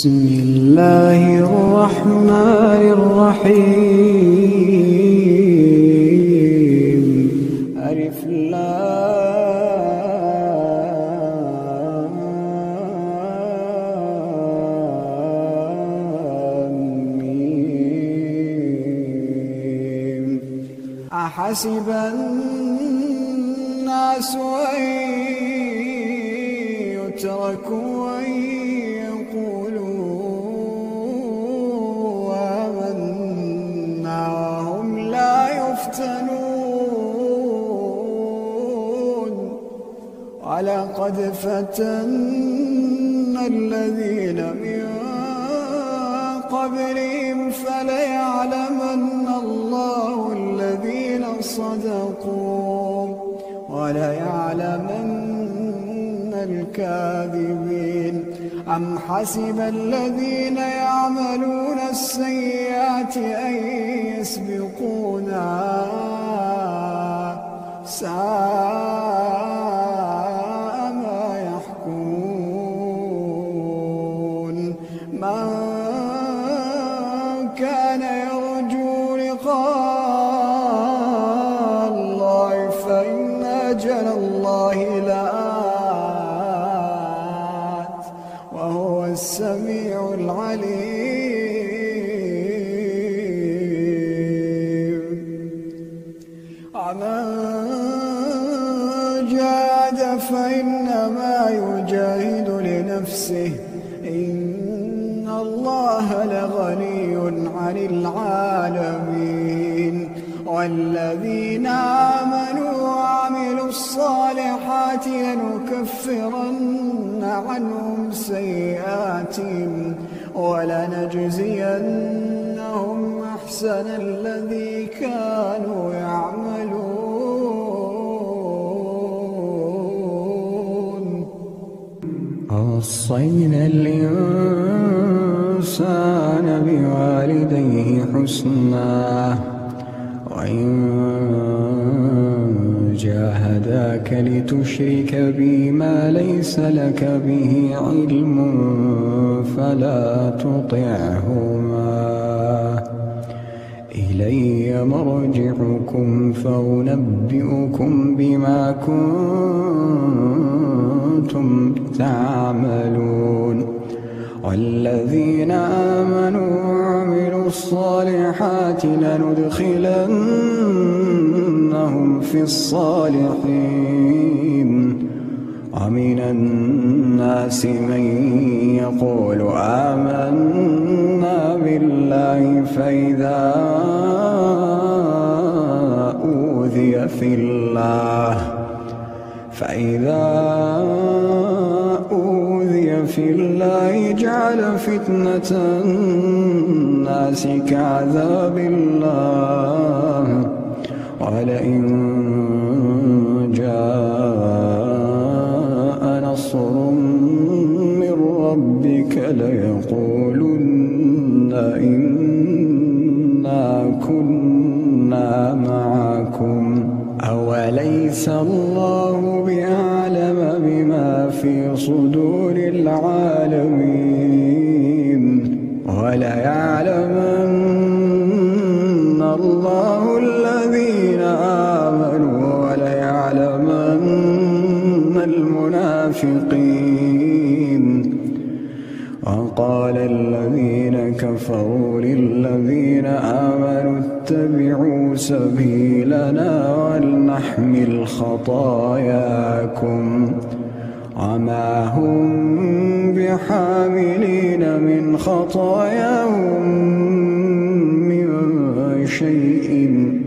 بسم الله الرحمن الرحيم. ألف لام ميم. أحسب الناس أن يتركوا أن يقولوا آمنا وهم لا يفتنون. ولقد فتنا الذين من قبلهم فليعلمن الله الذين صدقوا وليعلمن الكاذبين. أم حسب الذين يعملون السيئات أن يسبقونا ساء ما يحكمون. من كان يرجو لقاء الله فإن أجل الله لآت وهو السميع العليم. ومن جاهد فإنما يجاهد لنفسه إن الله لغني عن العالمين. والذين آمنوا وعملوا الصالحات لنكفرن عنهم سيئاتهم ولنجزينهم أحسن الذي كانوا يعملون. ووصينا الإنسان بوالديه حسنا وإن جاهداك لتشرك بي ما ليس لك به علم فلا تطعهما. إلي مرجعكم فأنبئكم بما كنتم تعملون. والذين آمنوا وعملوا الصالحات لندخلنهم في الصالحين. ومن الناس من يقول آمنا بالله فإذا أوذي في الله جعل فتنة الناس كعذاب الله. ولئن جاء نصر من ربك ليقولن إنا كنا معكم أوليس الله بأعلم بما في صدور العالمين. وليعلمن الله الذين آمنوا وليعلمن المنافقين. وقال الذين كفروا للذين آمنوا اتبعوا سبيلنا ولنحمل خطاياكم وما هم بحاملين من خطاياهم من شيء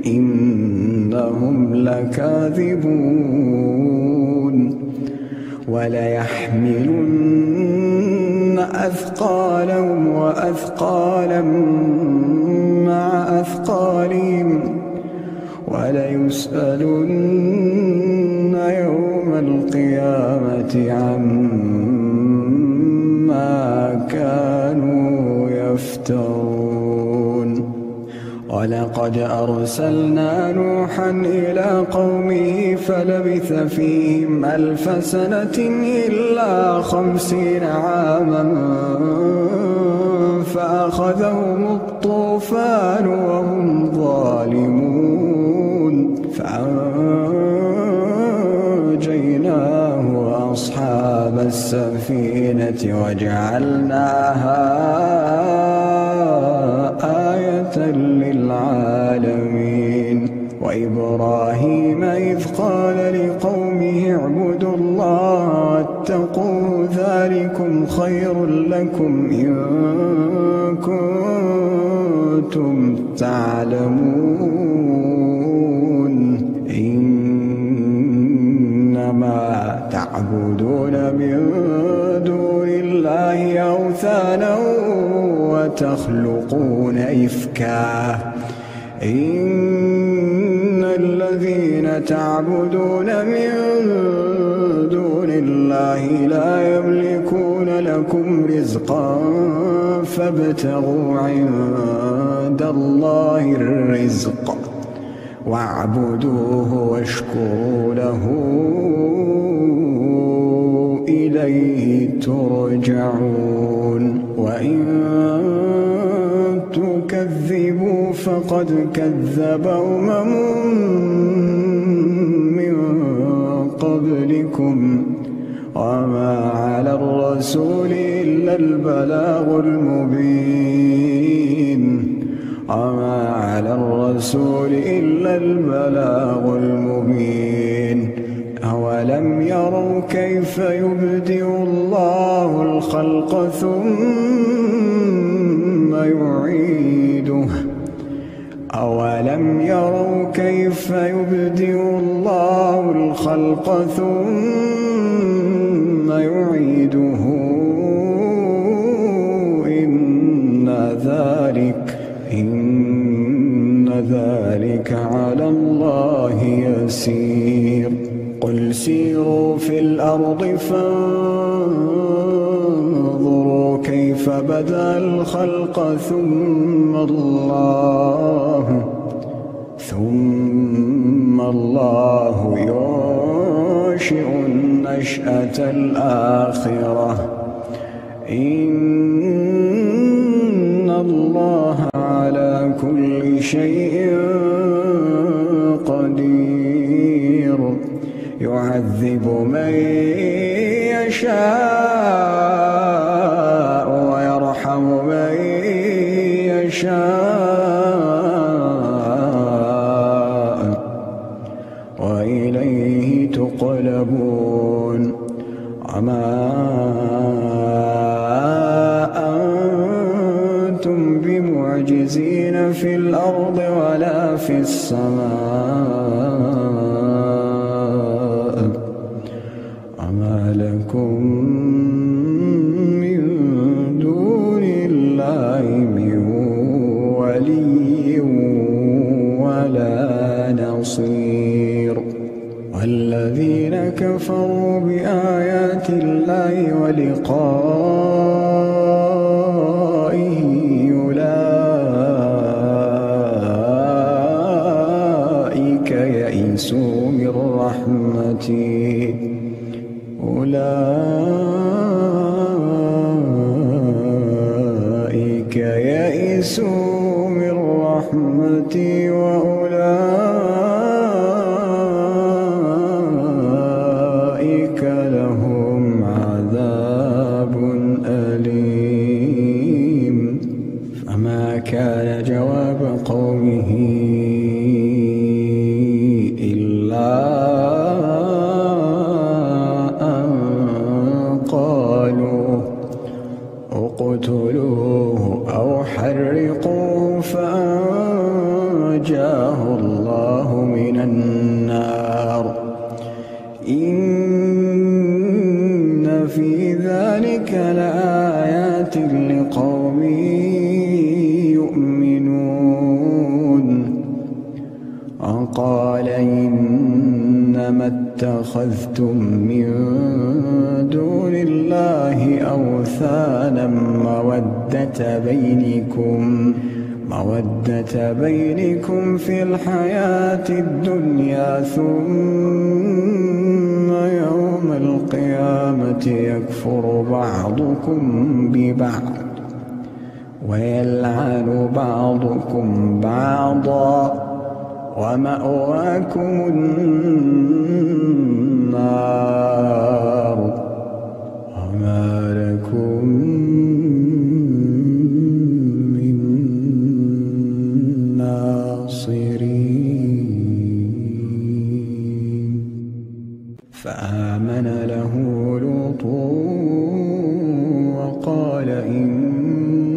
إنهم لكاذبون. وليحملن أثقالهم وأثقالا مع أثقالهم وليسألن يوم القيامة عما كانوا يفترون. ولقد أرسلنا نوحا إلى قومه فلبث فيهم 1000 سنة إلا 50 عاما فأخذهم الطوفان وهم ظالمون فأنجيناه وأصحاب السفينة وجعلناها آية للعالمين وإبراهيم إذ قال لقومه اعبدوا الله واتقوه ذلكم خير لكم إن كنتم تعلمون إنما تعبدون من دون الله أوثانا وتخلقون إفكا إن الذين تعبدون من دون الله لا يملكون لكم رزقا فابتغوا عند الله الرزق واعبدوه واشكروا له إليه ترجعون وإن تكذبوا فقد كذب من قبلكم وما على الرسول إلا البلاغ المبين أولم يروا كيف يبدئ الله الخلق ثم يعيده أولم يروا كيف يبدئ الله الخلق ثم يعيده إن ذلك على الله يسير قل سيروا في الأرض فانظروا كيف بدأ الخلق ثم الله ينشئ النشأة الآخرة إن الله على كل شيء قدير يعذب من يشاء ويرحم من يشاء وإليه تقلبون وما أنتم بمعجزين في الأرض ولا في السماء وما لكم من دون الله من ولي ولا نصير والذين كفروا بآيات الله ولقائه أولئك يئسوا من رحمتي وأولئك لهم عذاب أليم فما كان جواب قومه إلا أن قالوا اقتلوه أو حرقوه فأنجاه الله من النار إن في ذلك لآيات لقوم يؤمنون وقال إنما اتخذتم من دون الله أوثانا مودة بينكم في الحياة الدنيا ثم يوم القيامة يكفر بعضكم ببعض ويلعن بعضكم بعضا ومأواكم النار وما لكم من ناصرين. فآمن له لوط وقال إني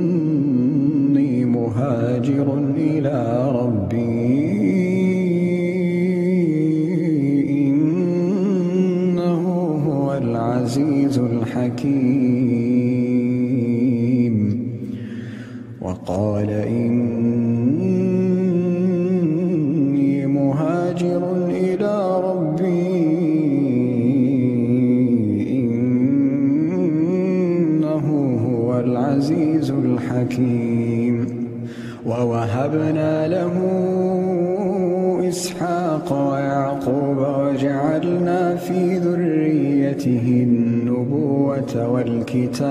مهاجر إلى ربي إنه هو العزيز الحكيم. وقال إني مهاجر إلى ربي إنه هو العزيز الحكيم. ووهبنا له إسحاق ويعقوب وجعلنا في ذريته النبوة والكتاب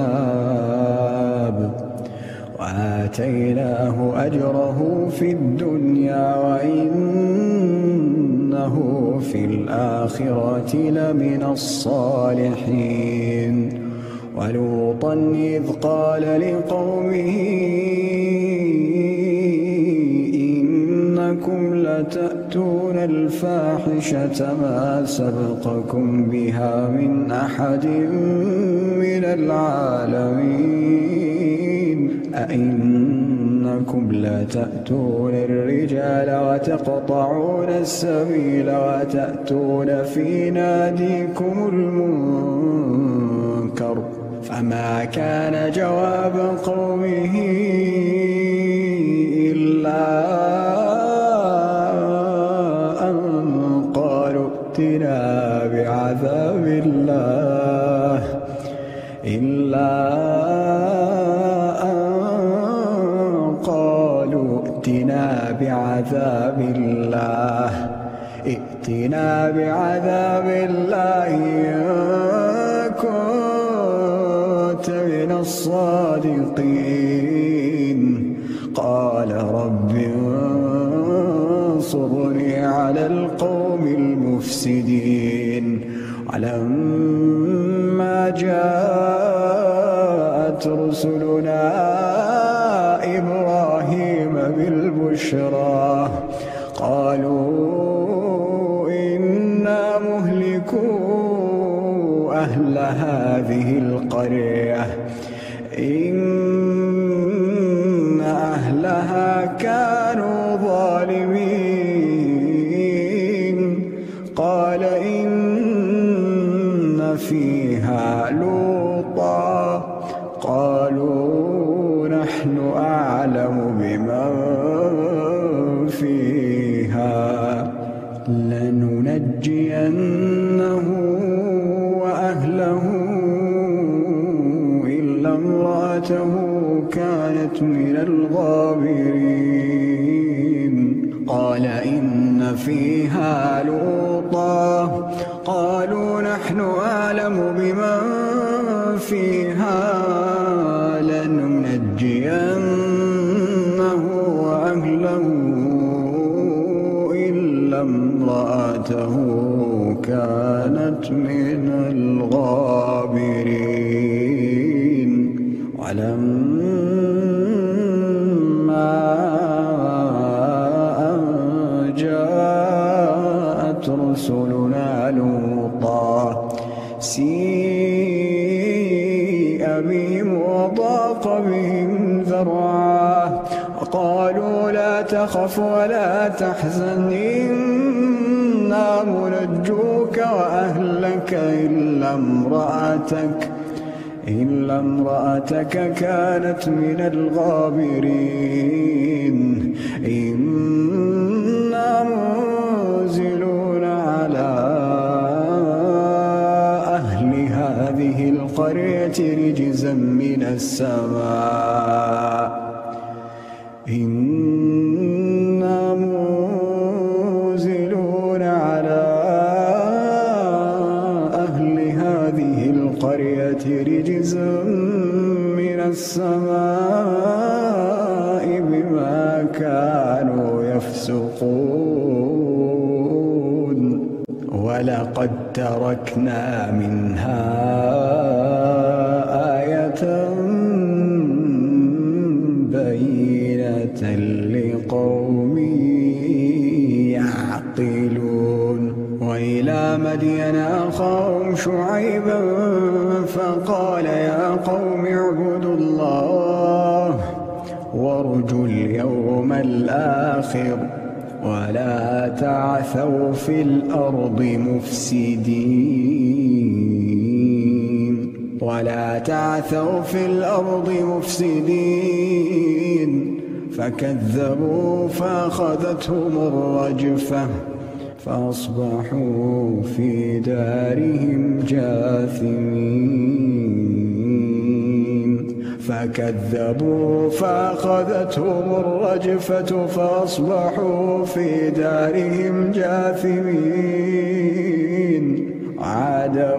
وآتيناه أجره في الدنيا وإنه في الآخرة لمن الصالحين. ولوطا إذ قال لقومه إنكم لتأتون الفاحشة ما سبقكم بها من أحد من العالمين أئنكم لتأتون الرجال وتقطعون السبيل وتأتون في ناديكم المنكر. فما كان جواب قومه إلا أن قالوا ائتنا بعذاب الله ائتنا بعذاب الله إن كنت من الصادقين. قال رب انصرني على القوم المفسدين. ولما جاءت رسلنا إبراهيم بالبشرى قالوا إنا مهلكو أهل هذه القرية إن أهلها كانوا ظالمين. قال إن فيها لوطا قالوا نحن أعلم بمن فيها لننجينه وأهله إلا امرأته كانت من الغابرين. قال إن فيها لوطا قالوا نحن أعلم بمن فيها لننجينه وأهله إلا امرأته كانت من الغابرين. ولما أن جاءت رسلنا لوطا سيء بهم وضاق بهم ذرعا وقالوا لا تخف ولا تحزن إنا منجوك وأهلك إلا امرأتك كانت من الغابرين. إنا منزلون على أهل هذه القرية رجزا من السماء إنا منزلون على أهل هذه القرية رجزا من السماء بما كانوا يفسقون ولقد تركنا منها آية بينة لقوم يعقلون وإلى مدين أخاهم شعيبا فقال يا قوم اعبدوا الله وارجوا اليوم الآخر ولا تعثوا في الأرض مفسدين فكذبوا فأخذتهم الرجفة فأصبحوا في دارهم جاثمين عادا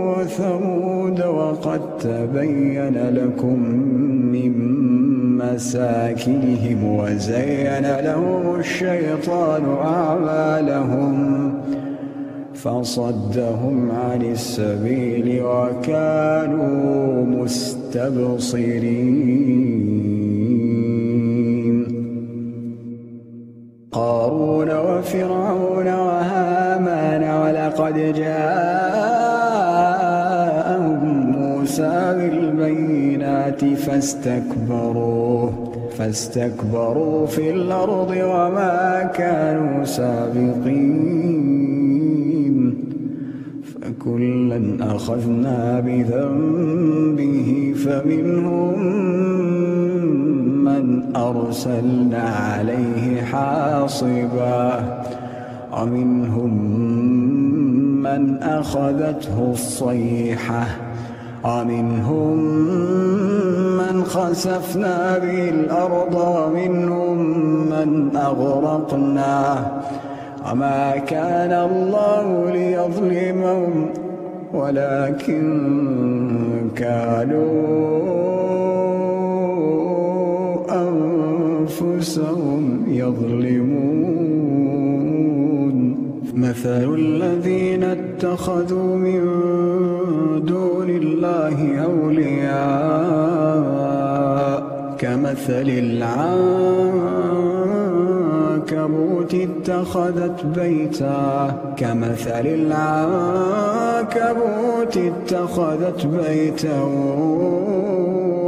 وثمود وقد تبين لكم من مساكنهم وزين لهم الشيطان أعمالهم فصدهم عن السبيل وكانوا مستبصرين قارون وفرعون وهامان ولقد جاءهم موسى بالبينات فاستكبروا في الأرض وما كانوا سابقين فكلا أخذنا بذنبه فمنهم من أرسلنا عليه حاصبا ومنهم من أخذته الصيحة ومنهم من خسفنا به الأرض ومنهم من أغرقنا وما كان الله ليظلمهم ولكن كانوا أنفسهم يظلمون مثل الذين اتخذوا من دون الله أولياء كمثل العنكبوت اتخذت بيتا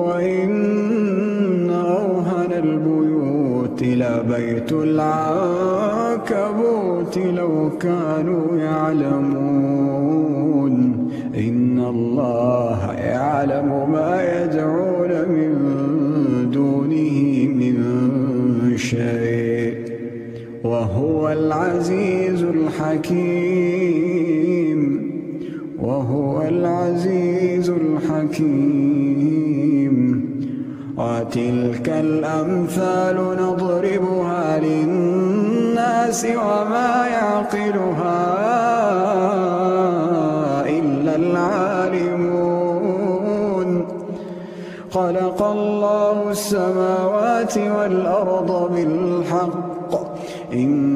وإن أوهن البيوت لبيت العنكبوت لو كانوا يعلمون إن الله يعلم ما يدعون من دونه من شيء وهو العزيز الحكيم وتلك الأمثال نضربها للناس وما يعقلها إلا العالمون خلق الله السماوات والأرض بالحق إن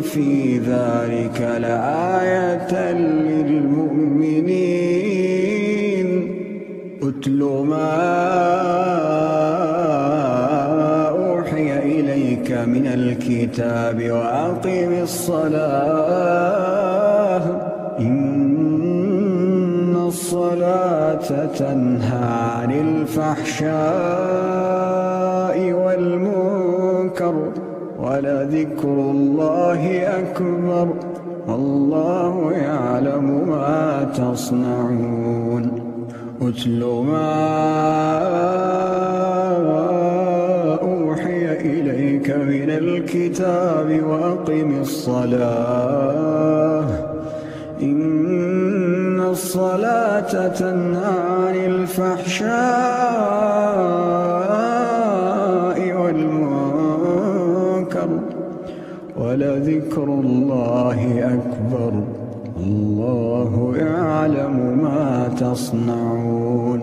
في ذلك لآية للمؤمنين أتل ما أوحي إليك من الكتاب وأقم الصلاة إن الصلاة تنهى عن الفحشاء والمنكر ولذكر الله أكبر والله يعلم ما تصنعون أتل ما أوحي إليك من الكتاب وأقم الصلاة إن الصلاة تنهى عن الفحشاء والمنكر ولذكر الله أكبر الله يعلم ما تصنعون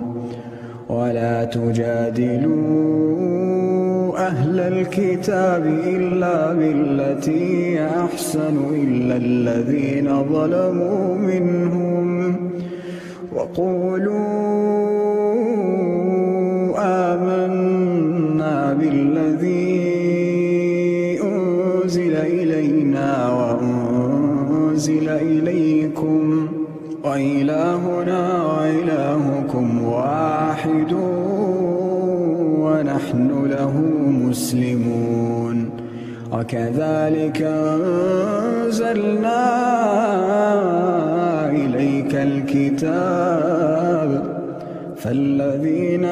ولا تجادلوا أهل الكتاب إلا بالتي هي أحسن إلا الذين ظلموا منهم وقولوا آمنا بالذي أنزل إلينا وأنزل إليكم وإلهنا وإلهكم واحد ونحن له مسلمون وكذلك أنزلنا إليك الكتاب فالذين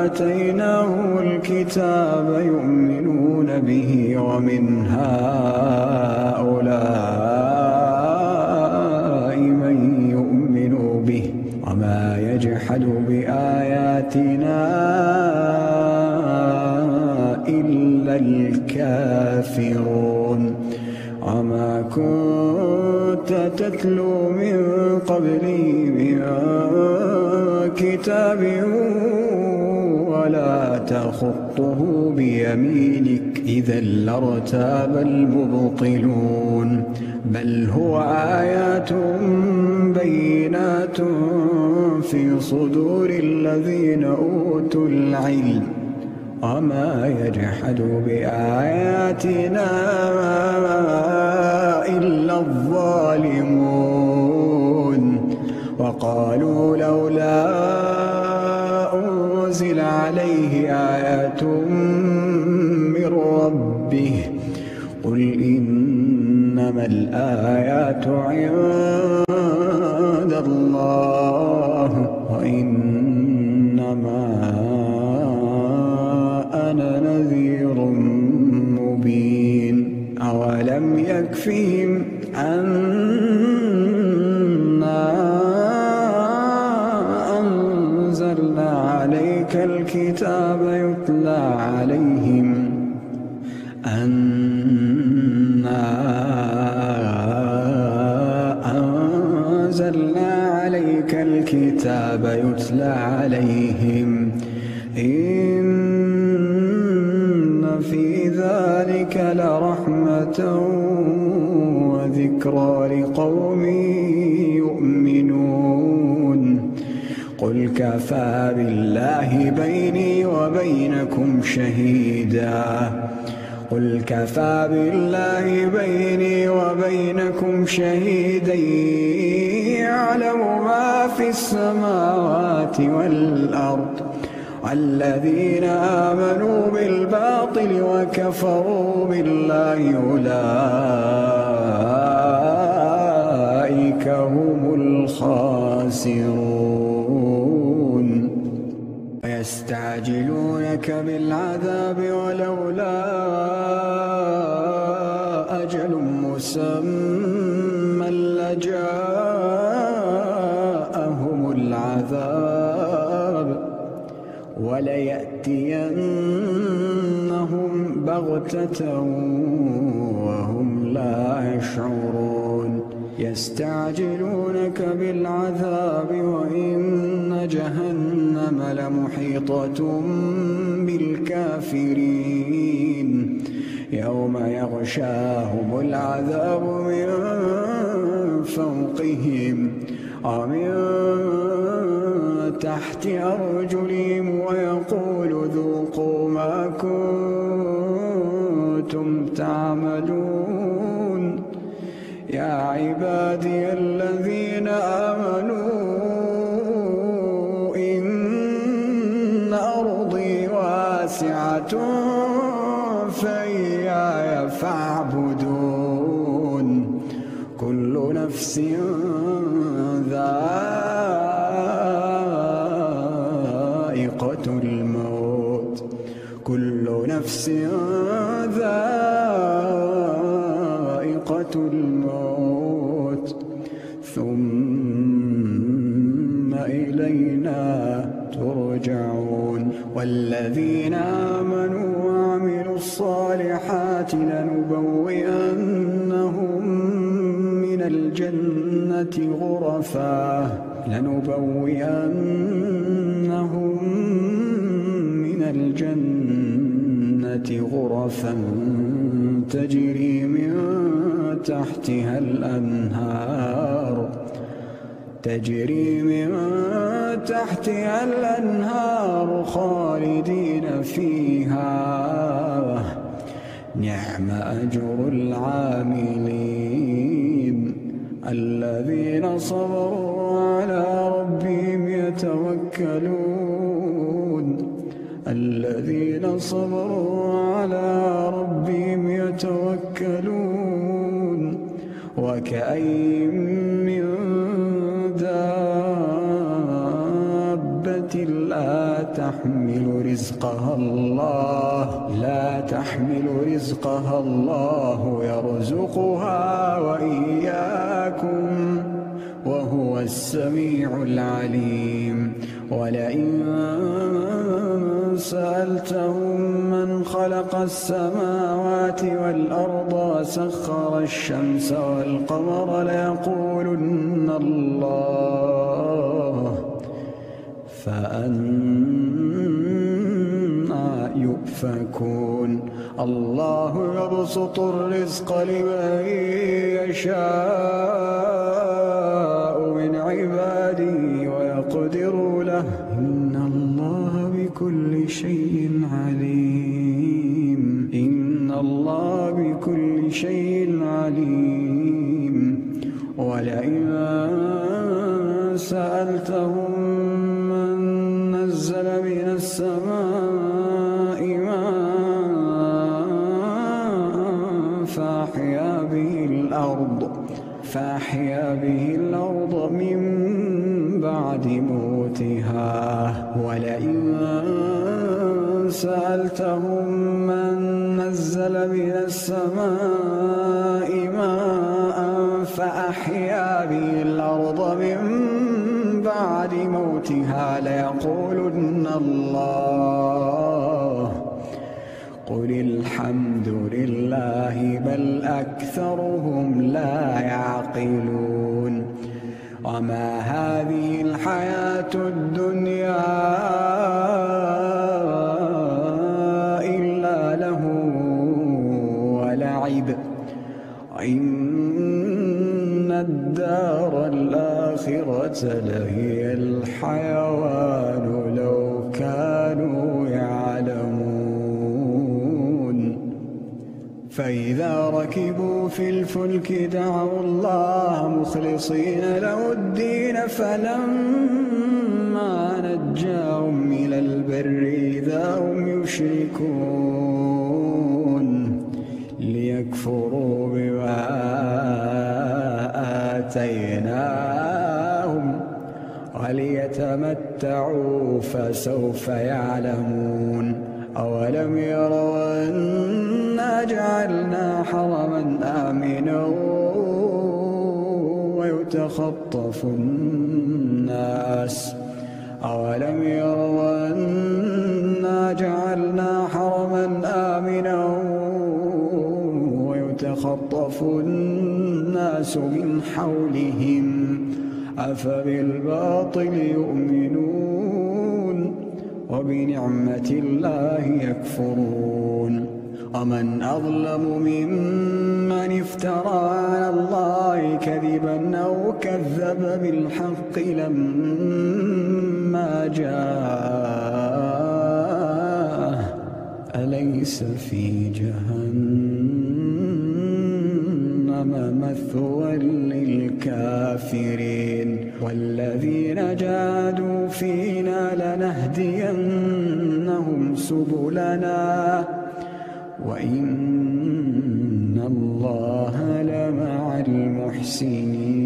آتيناهم الكتاب يؤمنون به ومن هؤلاء من يؤمن به وما يجحد بآياتنا إلا الكافرون وما كنت تتلو من قبله من كتاب ولا تخطه بيمينك إذا لارتاب المبطلون بل هو آيات بينات في صدور الذين أوتوا العلم وما يجحد بآياتنا إلا الظالمون وقالوا لولا أنزل عليه آيات من ربه قل إنما الآيات عند الله وإنما أنا نذير مبين أولم يكفهم أنا أنزلنا عليك الكتاب يتلى عليهم أنزلنا عليك الكتاب يتلى عليهم إن في ذلك لرحمة وذكرى لقوم يؤمنون قل كفى بالله بيني وبينكم شهيدا قل كفى بالله بيني وبينكم شهيدا يعلم ما في السماوات والأرض الذين آمنوا بالباطل وكفروا بالله أولئك هم الخاسرون ويستعجلونك بالعذاب ولولا أجل مسمى لجاءهم العذاب وليأتينهم بغتة وهم لا يشعرون يستعجلونك بالعذاب وإن جهنم لمحيطة بالكافرين يوم يغشاهم العذاب من فوقهم ومن تحت أرجلهم ويقول ذوقوا ما كنتم تعملون يا عبادي الذين آمنوا إن أرضي واسعة فإياي فاعبدون كل نفس ذائقة الموت كل نفس ذائقة الموت ثم إلينا ترجعون والذين آمنوا وعملوا الصالحات لنبوئنهم من الجنة غرفا لنبوئنهم من الجنة غرفا تجري من تحتها الأنهار خالدين فيها نعم أجر العاملين الذين صبروا على ربهم يتوكلون وكأين من دابة لا تحمل رزقها الله يرزقها وإياكم وهو السميع العليم ولئن سألتهم من خلق السماوات والأرض وسخر الشمس والقمر ليقولن الله فأنى يؤفكون الله يبسط الرزق لمن يشاء من عباده ويقدر له إن الله بكل شيء عليم ولئن سألتهم من نزل من السماء ماء فأحيا به الأرض من بعد موتها ولئن سألتهم من نزل من السماء ماء فأحيا به الأرض من بعد موتها ليقولن الله قل الحمد لله بل أكثرهم لا يعقلون وما هذه الحياة الدنيا إلا له ولعب إن الدار الآخرة لهي الحيوان لو كانوا يعلمون فإذا ركبوا في الفلك دعوا الله مخلصين له الدين فلما نجاهم إلى البر إذا هم يشركون ليكفروا بما آتيناهم وليتمتعوا فسوف يعلمون أولم يروا أنا جعلنا حرما آمنا ويتخطف الناس من حولهم أفبالباطل يؤمنون وبنعمة الله يكفرون ومن أظلم ممن افترى على الله كذبا أو كذب بالحق لما جاءه أليس في جهنم مثوى للكافرين والذين جاهدوا فينا لنهدينهم سبلنا وإن الله لمع المحسنين.